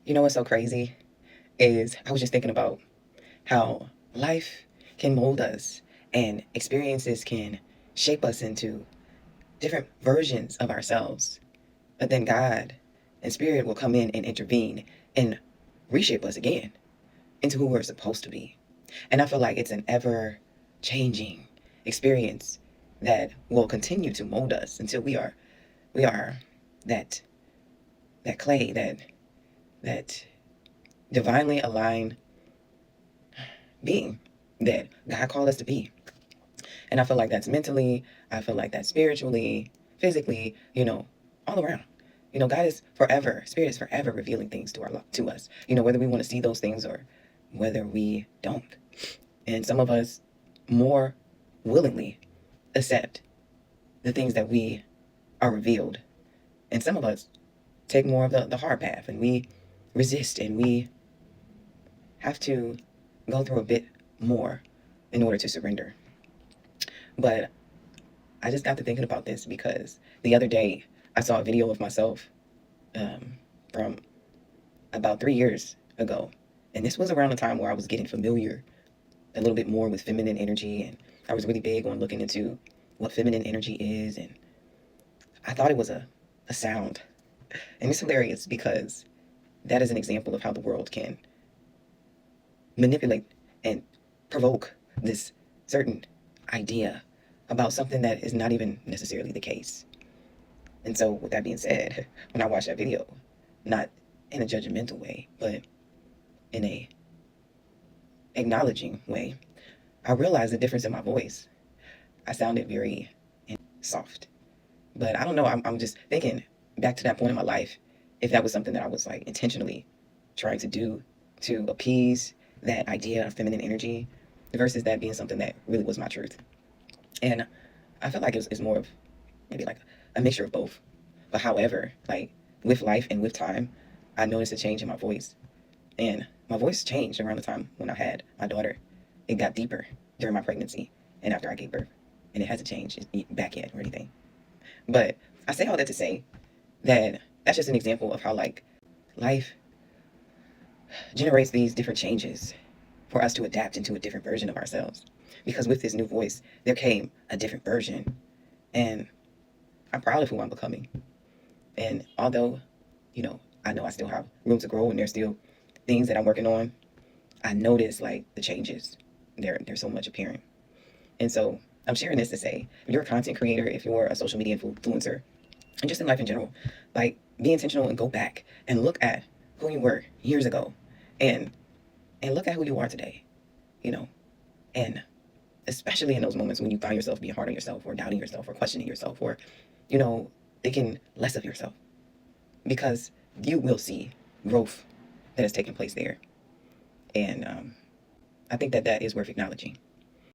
You know what's so crazy is I was just thinking about how life can mold us and experiences can shape us into different versions of ourselves. But then God and Spirit will come in and intervene and reshape us again into who we're supposed to be. And I feel like it's an ever changing experience that will continue to mold us until we are that that clay, that divinely aligned being that God called us to be. And I feel like that's mentally, I feel like that's spiritually, physically, all around. God is forever, Spirit is forever revealing things to us. Whether we want to see those things or whether we don't. And some of us more willingly accept the things that we are revealed. And some of us take more of the hard path and we resist and we have to go through a bit more in order to surrender. But I just got to thinking about this because the other day I saw a video of myself from about 3 years ago. And this was around the time where I was getting familiar a little bit more with feminine energy. And I was really big on looking into what feminine energy is. And I thought it was a sound. And it's hilarious because that is an example of how the world can manipulate and provoke this certain idea about something that is not even necessarily the case. And so, with that being said, when I watched that video, not in a judgmental way, but in a acknowledging way, I realized the difference in my voice. I sounded very soft. But I don't know, I'm just thinking back to that point in my life, if that was something that I was like intentionally trying to do to appease that idea of feminine energy versus that being something that really was my truth. And I felt like it's more of maybe like a mixture of both. But however, like with life and with time, I noticed a change in my voice. And my voice changed around the time when I had my daughter. It got deeper during my pregnancy and after I gave birth. And it hasn't changed back yet or anything. But I say all that to say that that's just an example of how like life generates these different changes for us to adapt into a different version of ourselves. Because with this new voice, there came a different version. And I'm proud of who I'm becoming. And although, I know I still have room to grow and there's still things that I'm working on, I notice like the changes. They're so much apparent. And so I'm sharing this to say, if you're a content creator, if you're a social media influencer, and just in life in general, like be intentional and go back and look at who you were years ago and look at who you are today, you know, and especially in those moments when you find yourself being hard on yourself or doubting yourself or questioning yourself or, thinking less of yourself because you will see growth that has taken place there. And I think that is worth acknowledging.